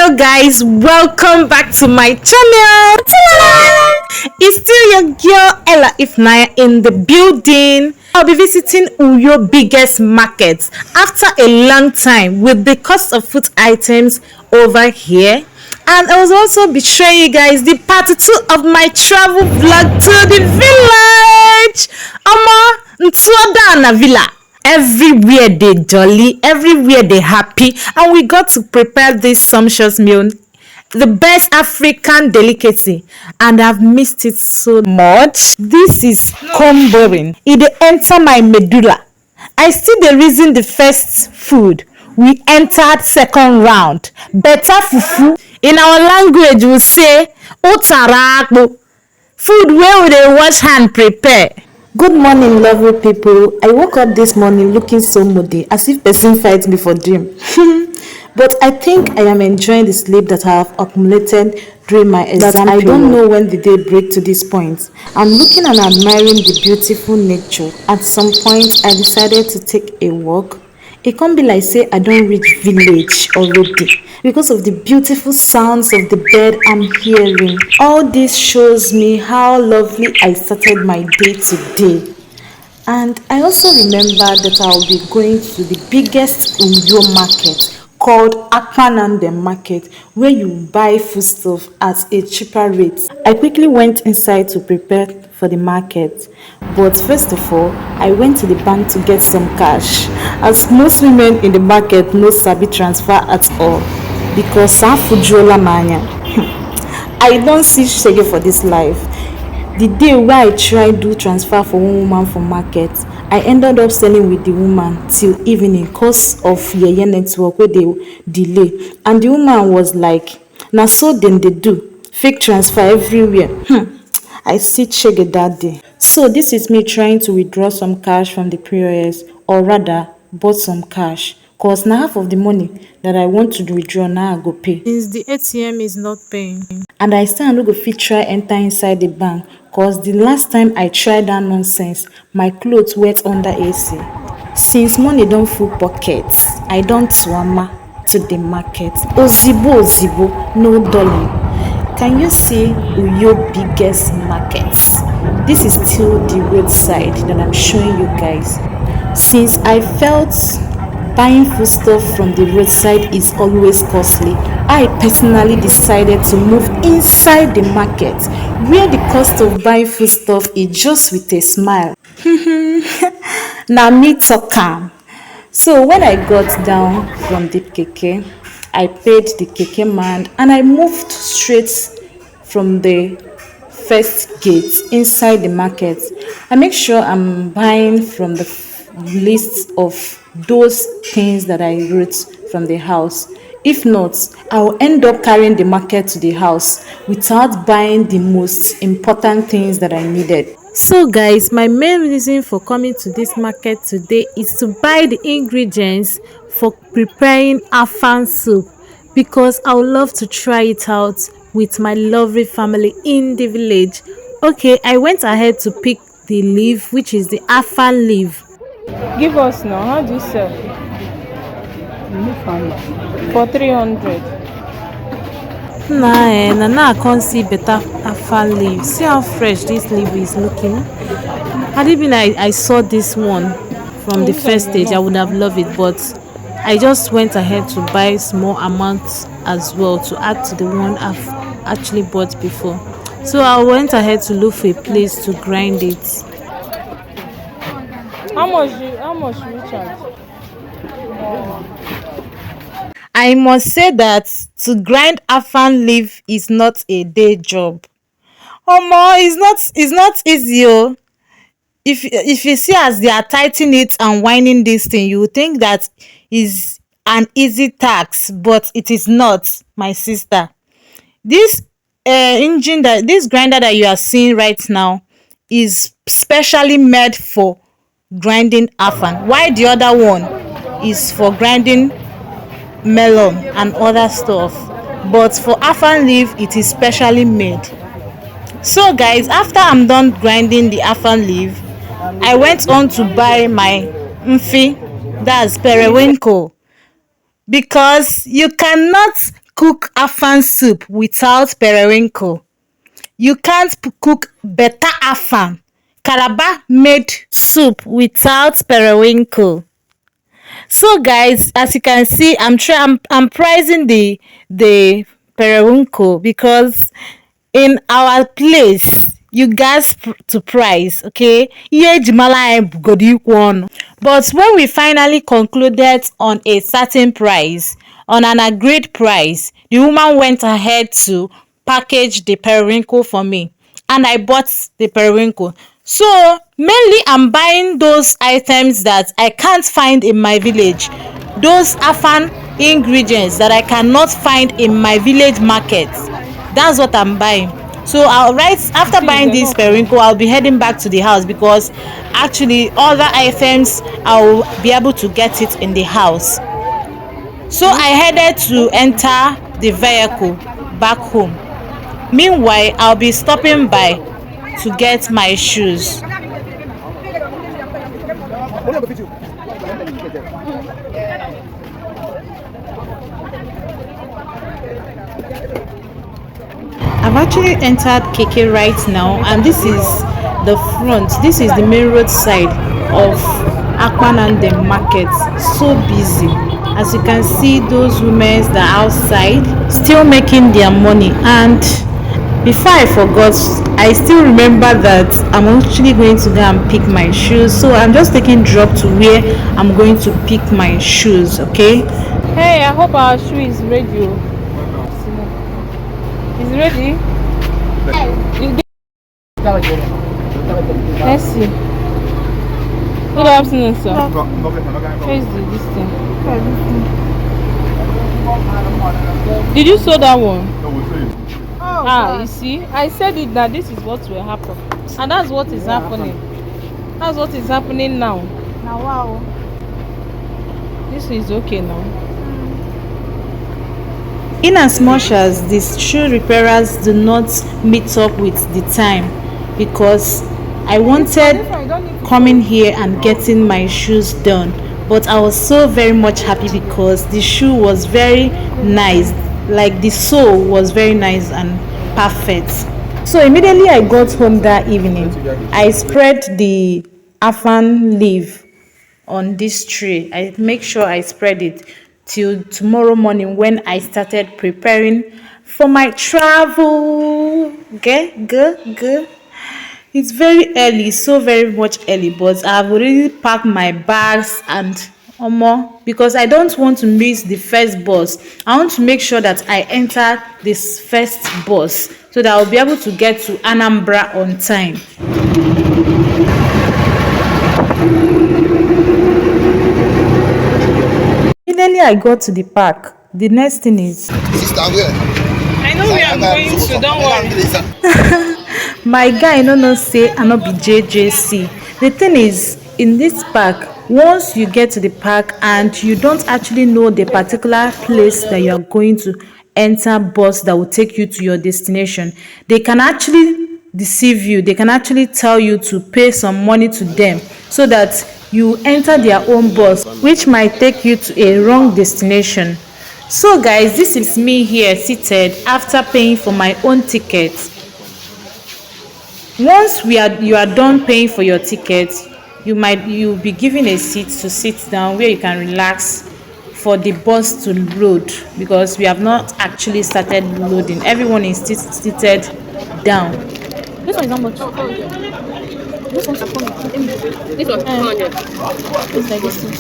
Hello guys, welcome back to my channel. Ta-da! It's still your girl Ella Ifnaya in the building. I'll be visiting Uyo biggest market after a long time with the cost of food items over here. And I will also be showing you guys the part 2 of my travel vlog to the village. Ntuoda Villa. Everywhere they jolly, everywhere they happy, and we got to prepare this sumptuous meal, the best African delicacy, and I've missed it so much. This is comboring. It dey enter my medulla. I still the reason the first food. We entered second round. Better fufu. In our language, we say otarakbo. Food where we dey wash hand prepare. Good morning, lovely people. I woke up this morning looking so moody, as if person fights me for dream. But I think I am enjoying the sleep that I have accumulated during my exam. I don't know when the day break to this point. I'm looking and admiring the beautiful nature. At some point, I decided to take a walk. It can't be like say I don't reach village already because of the beautiful sounds of the bird I'm hearing. All this shows me how lovely I started my day today. And I also remember that I'll be going to the biggest Uyo market called afan market, where you buy foodstuff at a cheaper rate. I quickly went inside to prepare for the market, but first of all, I went to the bank to get some cash, as most women in the market no sabi transfer at all because Sanfujola mania. I don't see shege for this life. The day where I tried do transfer for one woman for market, I ended up selling with the woman till evening cause of yeye network where they delay, and the woman was like, "Na so dem dey do, fake transfer everywhere." I see shege that day. So this is me trying to withdraw some cash from the POS, or rather bought some cash, cause na half of the money that I want to withdraw now I go pay. Since the ATM is not paying. And I still no go fit try enter inside the bank, cause the last time I tried that nonsense, my clothes wet under AC. Since money don't full pockets, I don't swama to the market. Ozibo, no darling. Can you see Uyo biggest markets? This is still the roadside that I'm showing you guys. Since I felt buying foodstuff from the roadside is always costly, I personally decided to move inside the market, where the cost of buying foodstuff is just with a smile. Now me talk am. So when I got down from the keke, I paid the keke man and I moved straight from the first gate inside the market. I make sure I'm buying from the list of those things that I wrote from the house. If not, I'll end up carrying the market to the house without buying the most important things that I needed. So guys, my main reason for coming to this market today is to buy the ingredients for preparing afan soup, because I would love to try it out with my lovely family in the village. Okay, I went ahead to pick the leaf, which is the afan leaf. Give us now. How do you sell? For 300. Now I can't see better afan leaf. See how fresh this leaf is looking. Had it been I saw this one from the first stage, I would have loved it, but I just went ahead to buy small amounts as well to add to the one I've actually bought before. So I went ahead to look for a place to grind it. How much do you charge? I must say that to grind afan leaf is not a day job. It's not easy. Oh. If you see as they are tightening it and winding this thing, you would think that is an easy task, but it is not, my sister. This this grinder that you are seeing right now is specially made for grinding afan, while the other one is for grinding melon and other stuff, but for afan leaf it is specially made. So guys, after I'm done grinding the afan leaf, I went on to buy my mfi, that's periwinkle, because you cannot cook afan soup without periwinkle. You can't cook better afan Calabar made soup without periwinkle. So guys, as you can see, I'm pricing the periwinkle because in our place you guys to price, okay? Ihe ejimala anyị bugodi ikwu ọnụ. But when we finally concluded on a certain price, on an agreed price, the woman went ahead to package the periwinkle for me, and I bought the periwinkle. So mainly I'm buying those items that I can't find in my village, those afan ingredients that I cannot find in my village market. That's what I'm buying. So I'll right after buying this periwinkle, I'll be heading back to the house because actually other items I'll be able to get it in the house. So I headed to enter the vehicle back home. Meanwhile, I'll be stopping by to get my shoes. I've actually entered Keke right now, and this is the front. This is the main road side of Akwanande market. So busy. As you can see, those women that are outside still making their money. And before I forgot, I still remember that I'm actually going to go and pick my shoes. So I'm just taking drop to where I'm going to pick my shoes. Okay. Hey, I hope our shoe is ready. Is ready? Let's see. Good afternoon, sir. Where's this thing? Did you sew that one? You see, I said it that this is what will happen, and that's what is happening. That's what is happening now. Now, wow. This is okay now. In as much as these shoe repairers do not meet up with the time, because I wanted coming here and getting my shoes done, but I was so very much happy because the shoe was very nice, like the sole was very nice and perfect. So immediately I got home that evening, I spread the afan leaf on this tray. I make sure I spread it till tomorrow morning when I started preparing for my travel. Good. It's very early, so very much early, but I've already packed my bags and because I don't want to miss the first bus. I want to make sure that I enter this first bus so that I'll be able to get to Anambra on time. Immediately I got to the park, the next thing is I know where I'm going to, don't worry. my guy no say I no be JJC. The thing is, in this park, once you get to the park and you don't actually know the particular place that you are going to enter bus that will take you to your destination, they can actually deceive you. They can actually tell you to pay some money to them so that you enter their own bus, which might take you to a wrong destination. So guys, this is me here seated after paying for my own ticket. Once you are done paying for your ticket, you'll be given a seat to sit down where you can relax for the bus to load, because we have not actually started loading. Everyone is seated down. This one is how much? This one's 400. This one's 200. It's like this thing.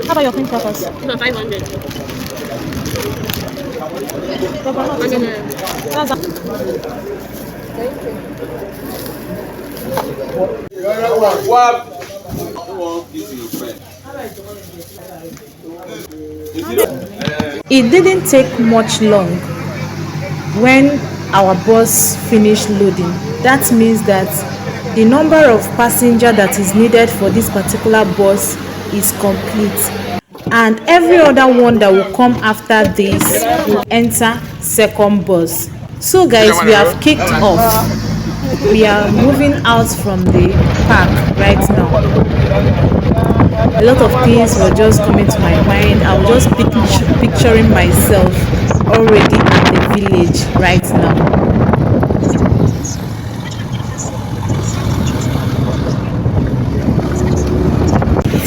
How about your pink crackers? This one's 500. It didn't take much long when our bus finished loading. That means that the number of passenger that is needed for this particular bus is complete, and every other one that will come after this will enter second bus. So guys, we have kicked off. We are moving out from the park right now. A lot of things were just coming to my mind. I was just picturing myself already at the village right now.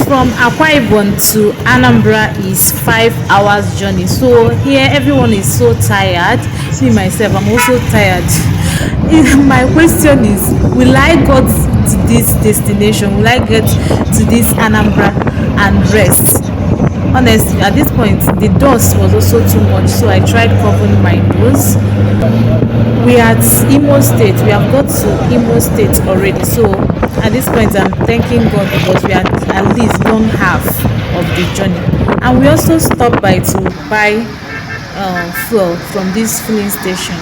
From Akwa Ibom to Anambra is 5 hours journey. So here everyone is so tired. Me myself, I'm also tired. My question is, will I go to this destination? Will I get to this Anambra and rest? Honestly, at this point, the dust was also too much, so I tried covering my nose. We are at Imo State. We have got to Imo State already. So at this point, I'm thanking God because we are at least done half of the journey. And we also stopped by to buy fuel from this filling station.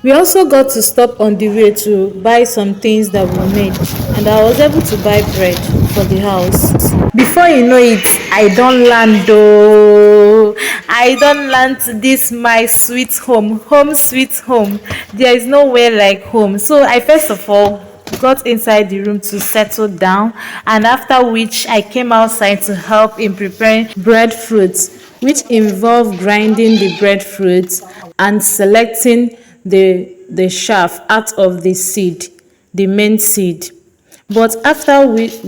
We also got to stop on the way to buy some things that we made, and I was able to buy bread for the house. Before you know it, I don land ooo. I don land to this my sweet home, home sweet home. There is nowhere like home. So I first of all got inside the room to settle down, and after which I came outside to help in preparing breadfruit, which involve grinding the breadfruit and selecting the chaff out of the seed, the main seed. But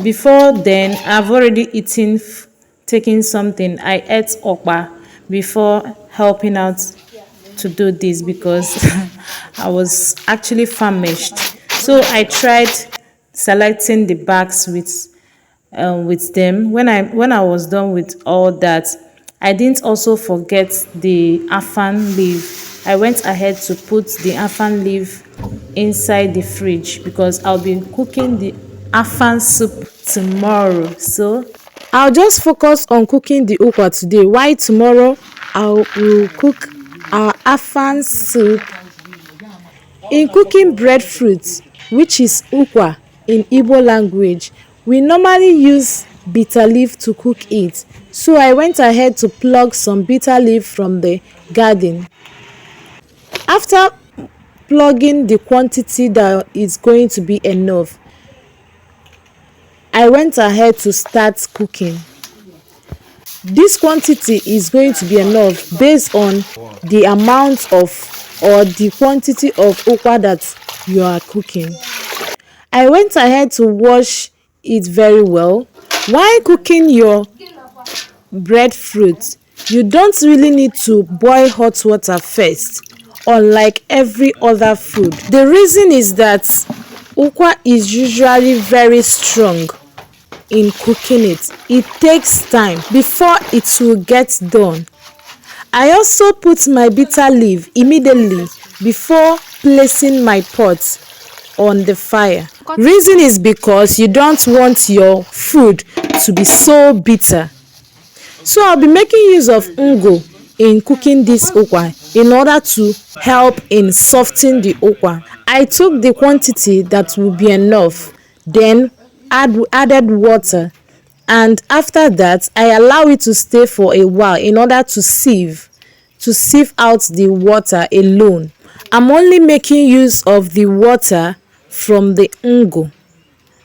before then, I've already taken something. I ate okpa before helping out to do this because I was actually famished. So I tried selecting the bags with them. When I was done with all that, I didn't also forget the afan leaf. I went ahead to put the afan leaf inside the fridge because I'll be cooking the afan soup tomorrow. So I'll just focus on cooking the ukwa today. While tomorrow I will cook our afan soup. In cooking breadfruit, which is ukwa in Igbo language, we normally use bitter leaf to cook it. So I went ahead to pluck some bitter leaf from the garden. After plugging the quantity that is going to be enough, I went ahead to start cooking. This quantity is going to be enough based on the amount of or the quantity of ukwa that you are cooking. I went ahead to wash it very well. While cooking your breadfruit, you don't really need to boil hot water first, unlike every other food. The reason is that ukwa is usually very strong. In cooking it takes time before it will get done. I also put my bitter leaf immediately before placing my pot on the fire. Reason is because you don't want your food to be so bitter. So I'll be making use of ungo in cooking this okwa in order to help in softening the okwa. I took the quantity that will be enough, then added water, and after that I allow it to stay for a while in order to sieve out the water alone. I'm only making use of the water from the ungo.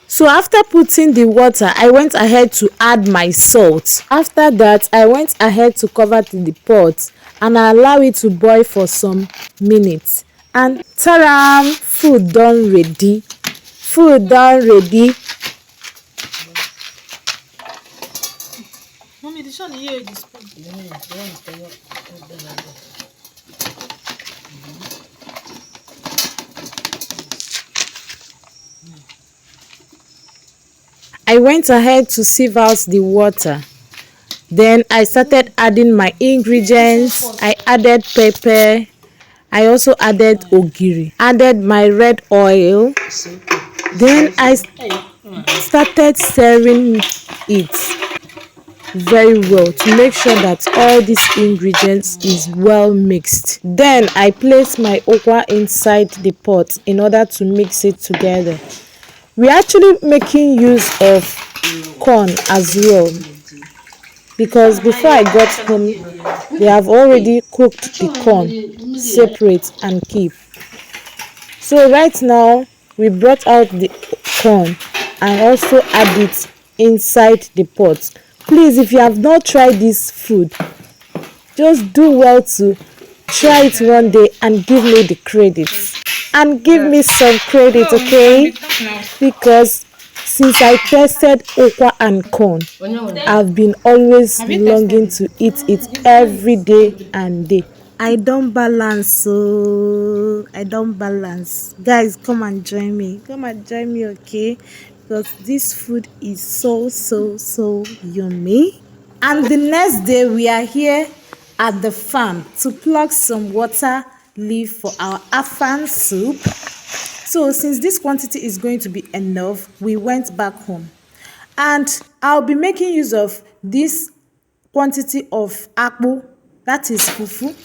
So after putting the water, I went ahead to add my salt. After that, I went ahead to cover the pot and I allow it to boil for some minutes. And ta-da! Food done ready. Food done ready. Mommy, this one here is spoon. I went ahead to sieve out the water. Then I started adding my ingredients. I added pepper. I also added ogiri. Added my red oil. Then I started stirring it very well to make sure that all these ingredients is well mixed. Then I placed my okwa inside the pot in order to mix it together. We're actually making use of corn as well because before I got home they have already cooked the corn separate and keep. So right now we brought out the corn and also add it inside the pot. Please, if you have not tried this food, just do well to try it one day and give me the credits. And give me some credit, okay? Because since I tested okwa and corn, I've been always longing to eat it every day and day. I don't balance, so I don't balance. Guys, come and join me. Come and join me, okay? Because this food is so yummy. And the next day, we are here at the farm to pluck some water leaf for our afan soup. So since this quantity is going to be enough, we went back home. And I'll be making use of this quantity of akpu, that is fufu.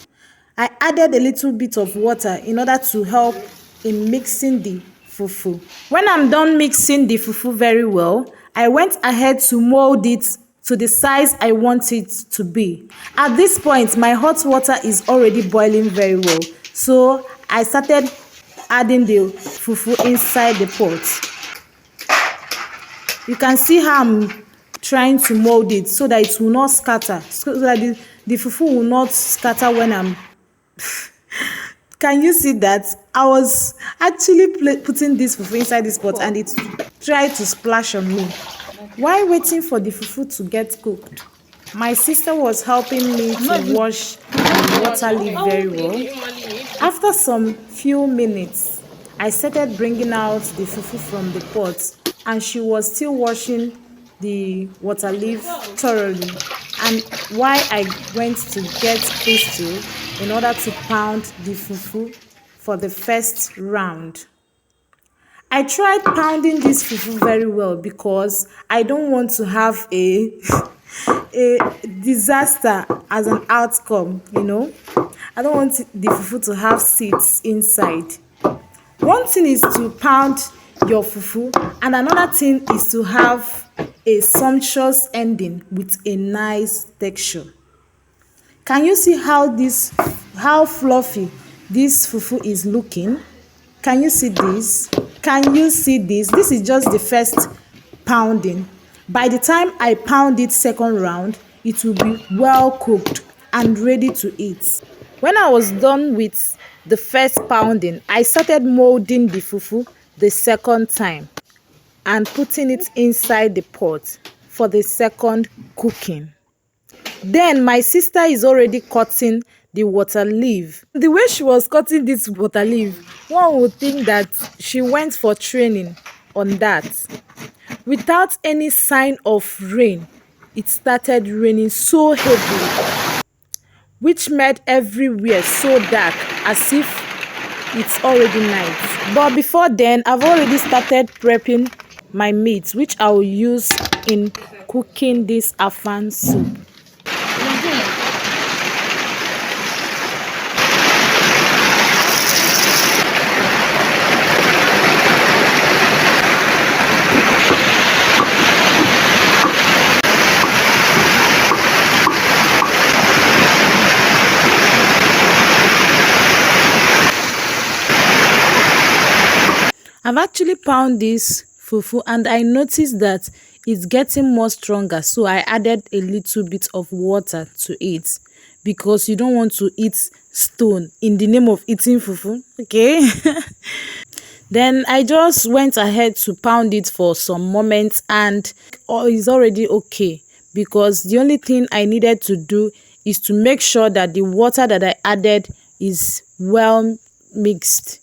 I added a little bit of water in order to help in mixing the fufu. When I'm done mixing the fufu very well, I went ahead to mold it to the size I want it to be. At this point, my hot water is already boiling very well. So I started adding the fufu inside the pot. You can see how I'm trying to mold it so that it will not scatter, so that the fufu will not scatter when I'm can you see that I was actually putting this fufu inside this pot and it tried to splash on me. While waiting for the fufu to get cooked, my sister was helping me to wash the water leaf very well. After some few minutes, I started bringing out the fufu from the pot and she was still washing the water leaf thoroughly. And while I went to get crystal in order to pound the fufu for the first round. I tried pounding this fufu very well because I don't want to have a a disaster as an outcome, you know. I don't want the fufu to have seeds inside. One thing is to pound your fufu and another thing is to have a sumptuous ending with a nice texture. Can you see how fluffy this fufu is looking? Can you see this? Can you see this? This is just the first pounding. By the time I pound it second round, it will be well cooked and ready to eat. When I was done with the first pounding, I started molding the fufu the second time and putting it inside the pot for the second cooking. Then my sister is already cutting the water leaf. The way she was cutting this water leaf, one would think that she went for training on that. Without any sign of rain, it started raining so heavily, which made everywhere so dark as if it's already night. But before then, I've already started prepping my meat, which I will use in cooking this afan soup. I've actually pound this fufu and I noticed that it's getting more stronger, so I added a little bit of water to it because you don't want to eat stone in the name of eating fufu, okay? Then I just went ahead to pound it for some moments and it's already okay, because the only thing I needed to do is to make sure that the water that I added is well mixed.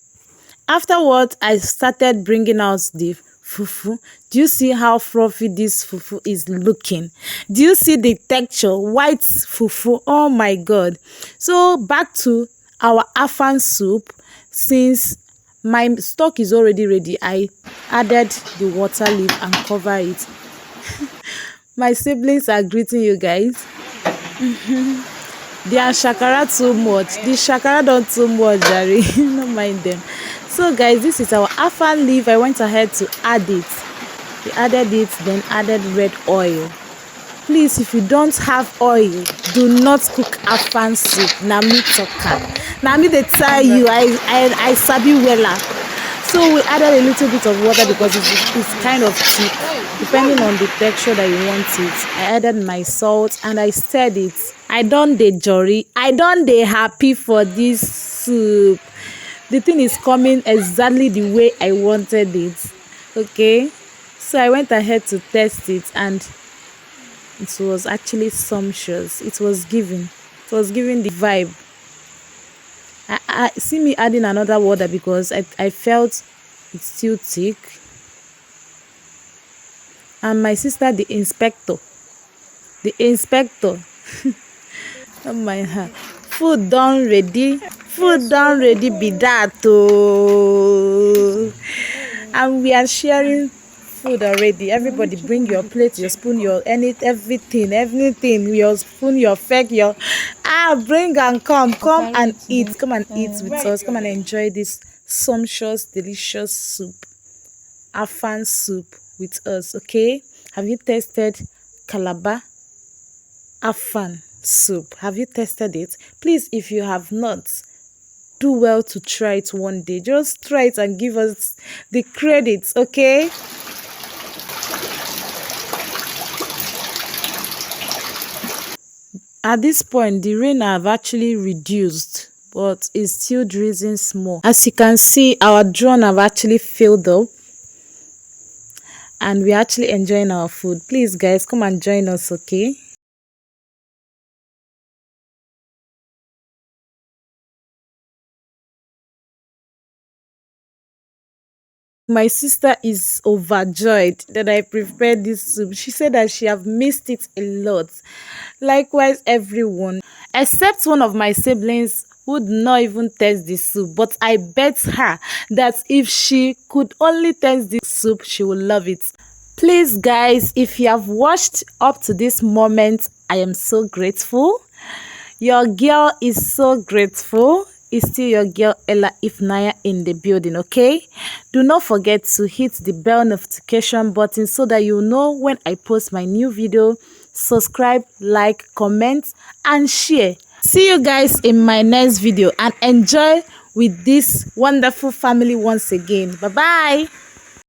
Afterwards, I started bringing out the fufu. Do you see how fluffy this fufu is looking? Do you see the texture? White fufu. Oh my god. So back to our afan soup. Since my stock is already ready, I added the water leaf and cover it. My siblings are greeting you guys. They are shakara too much. The shakara don't too much, Jerry. Don't mind them. So guys, this is our afan leaf. I went ahead to add it. We added it, then added red oil. Please, if you don't have oil, do not cook afan soup. Na me talk am. Na me dey tell you, I sabi wella. So we added a little bit of water because it's kind of thick, depending on the texture that you want it. I added my salt and I stirred it. I done the jolly. I done the happy for this soup. The thing is coming exactly the way I wanted it. Okay, so I went ahead to test it and it was actually sumptuous. It was giving the vibe. I see me adding another water because I felt it's too thick. And my sister, the inspector, oh my god, food done ready be that oh. And we are sharing food already. Everybody bring your plate, your spoon, your everything, your spoon, your fork, your bring and come and eat, with us, come and enjoy this sumptuous delicious soup, afan soup with us. Okay, have you tasted Calabar afan soup? Have you tested it? Please, if you have not, do well to try it one day. Just try it and give us the credits, okay? At this point, the rain have actually reduced, but it's still drizzling small. As you can see, our drone have actually filled up and we're actually enjoying our food. Please guys, come and join us, okay? My sister is overjoyed that I prepared this soup. She said that she have missed it a lot. Likewise, everyone, except one of my siblings would not even taste the soup. But I bet her that if she could only taste this soup, she would love it. Please, guys, if you have watched up to this moment, I am so grateful. Your girl is so grateful. It's still your girl Ella Ifnaya in the building, okay? Do not forget to hit the bell notification button so that you know when I post my new video. Subscribe, like, comment, and share. See you guys in my next video and enjoy with this wonderful family once again. Bye-bye.